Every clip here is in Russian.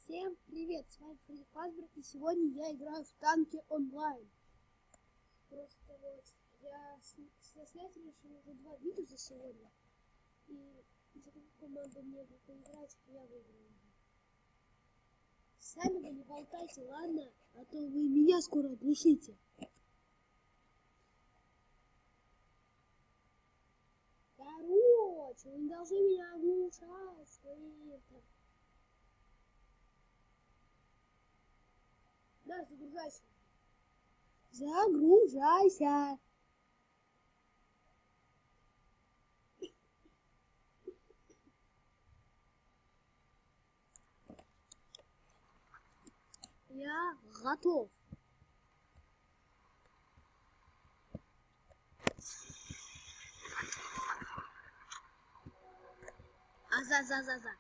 Всем привет, с вами Фредди Фазбер, и сегодня я играю в танки онлайн. Просто вот, я со снятием решил уже 2 видео за сегодня. И за какую команду мне поиграть, я выиграю. Сами вы не болтайте, ладно? А то вы меня скоро оглушите. Короче, вы не должны меня оглушать своим-то. Да, загружайся. Загружайся. Я готов. За.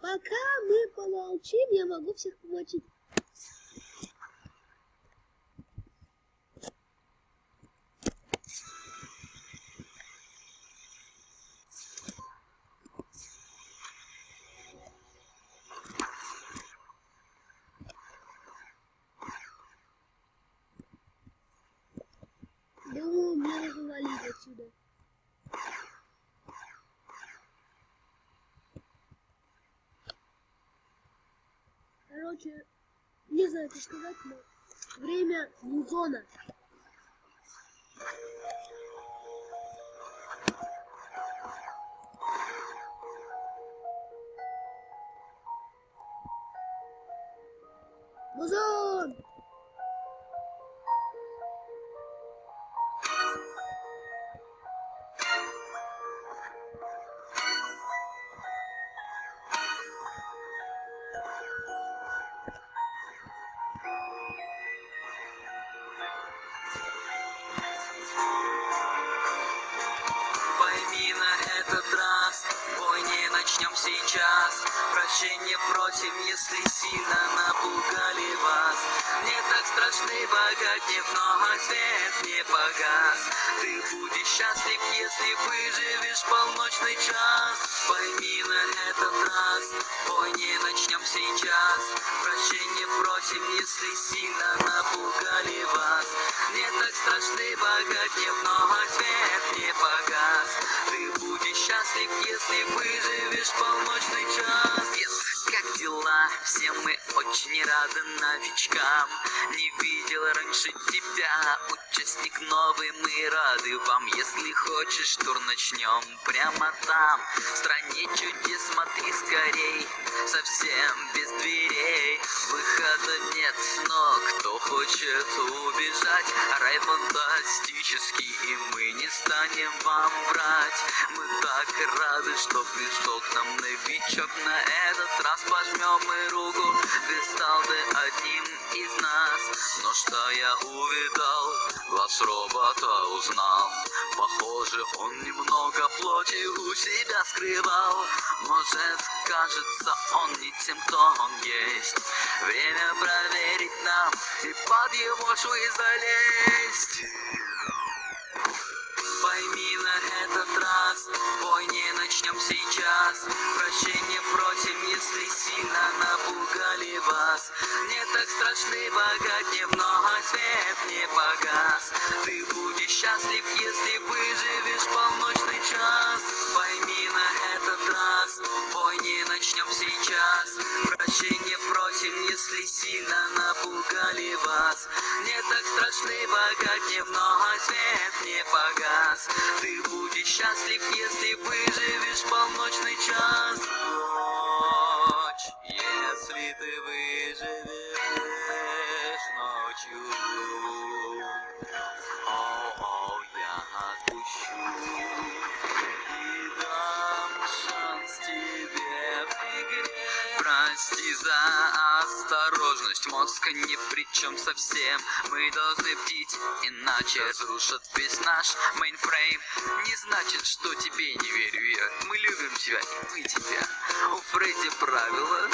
Пока мы помолчим, я могу всех помочить. Думаю, мне нужно валить отсюда. Короче, не знаю, что сказать, но время музона. Музон! Пойми на этот раз, бой не начнем сейчас. Прощения просим, если сильно напугали вас. Не так страшны богатни, много свет не погас. Ты будешь счастлив, если выживешь полночный час. Пойми на этот раз, бой не начнем сейчас. Прощения просим, если сильно напугали вас. Не так страшны богатни, много свет не погас. Ты будешь счастлив, если выживешь полночный час. Как дела? Все мы очень рады новичкам. Не видел раньше тебя, участник новый, мы рады вам. Если хочешь, тур начнем прямо там. В стране чудес смотри скорей, совсем без дверей. Выхода нет, но кто хочет убежать, рай фантастический, и мы не станем вам врать. Мы так рады, что пришел к нам новичок. На этот раз пожмем мы руку, ты стал бы одним из нас. Но что я увидал, глаз робота узнал. Похоже, он немного плоти у себя скрывал. Может, кажется, он не тем, кто он есть. Время проверить нам и под его швы залезть. Пойми на этот раз, бой не начнем сейчас. Прощения просим, если сильно напугали вас. Не так страшны богатни, много свет не погас. Ты будешь счастлив, если выживешь полночный час. Пойми на этот раз, бой не начнем сейчас. Прощения просим, если сильно напугали вас. Не так страшны богатни, много свет не погас. Ты будешь счастлив, если выживешь полночный час. Ночь, если ты выживешь ночью. О, я отпущу и дам шанс тебе в игре. Прости за осторожность, Ведь мозг ни при чем совсем. Мы должны бдить, иначе разрушат весь наш мейнфрейм. Не значит, что тебе не верю я. Мы любим тебя, и мы тебя. У Фредди правила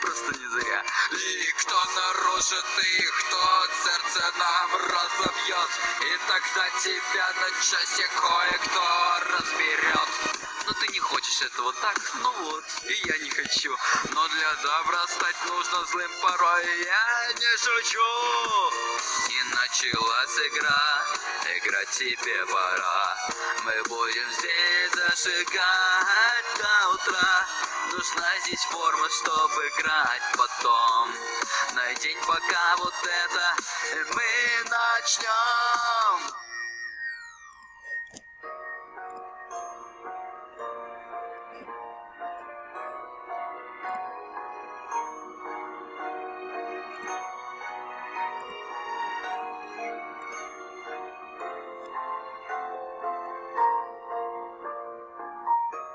просто не зря. И кто нарушит их, тот сердце нам разобьет. И тогда тебя на части кое-кто разберет. Но ты не хочешь этого, так? Ну вот, и я не хочу. Но для добра стать нужно злым порой. Я не шучу. И началась игра, играть тебе пора. Мы будем здесь зажигать до утра. Нужна здесь форма, чтобы играть потом. На день пока вот это мы начнем.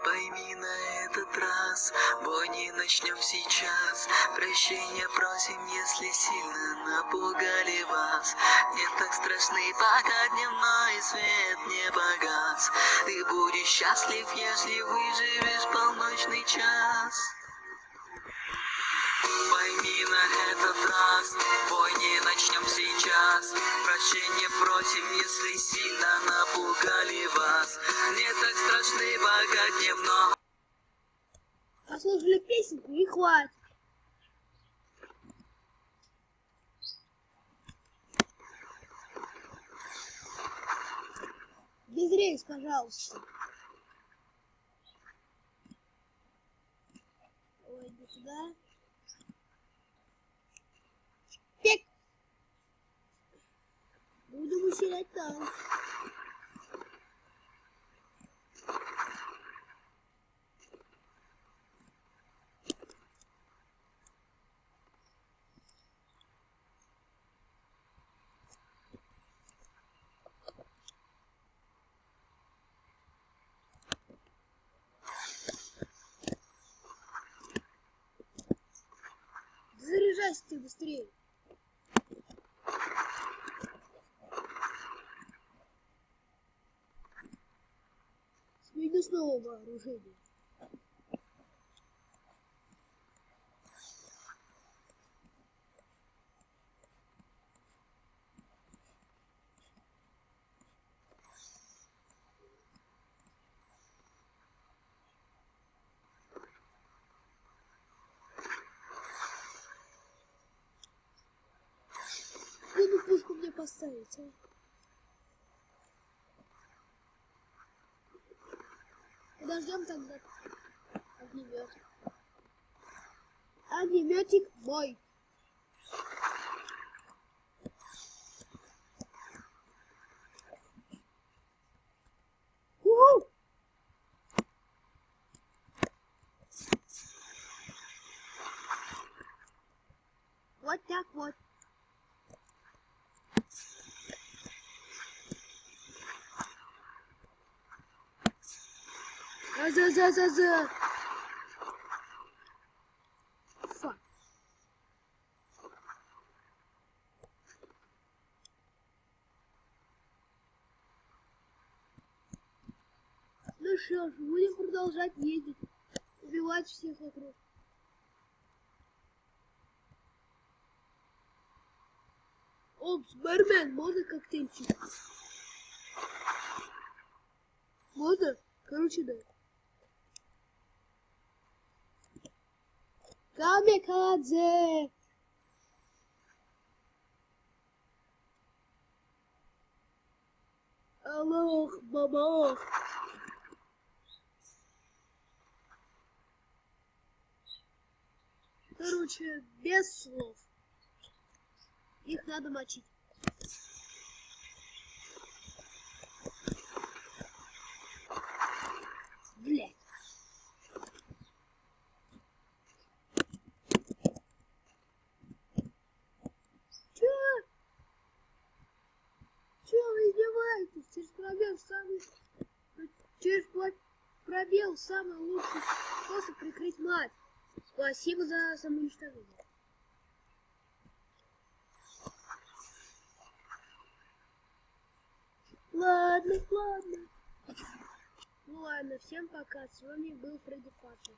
Пойми на этот раз, бой не начнем сейчас. Прощения просим, если сильно напугали вас. Не так страшны, пока дневной свет не погас. Ты будешь счастлив, если выживешь полночный час. Пойми на этот раз, бой не начнем сейчас. Прощения просим, если сильно напугали вас. Не так страшны, пока дневно. Послушали песенку и хватит. Без рейс, пожалуйста. Ой, иди сюда. Пик! Будем усилять танк. Заряжайся ты быстрее. Смени снова вооружение. Какую пушку мне поставить, а? Подождем тогда огнеметик. Огнеметик мой. У-ху! Вот так вот. За. Фак. Ну что ж, будем продолжать ездить, убивать всех вокруг. Опс, бармен, можно коктейльчик? Можно? Короче, да. Камикадзе! Аллах, бабах! Короче, без слов. Их надо мочить. Блять. Чё вы издеваетесь? Через пробел самый лучший способ прикрыть мать. Спасибо за самоуничтожение. Ладно. Ну ладно, всем пока. С вами был Фредди Фазер.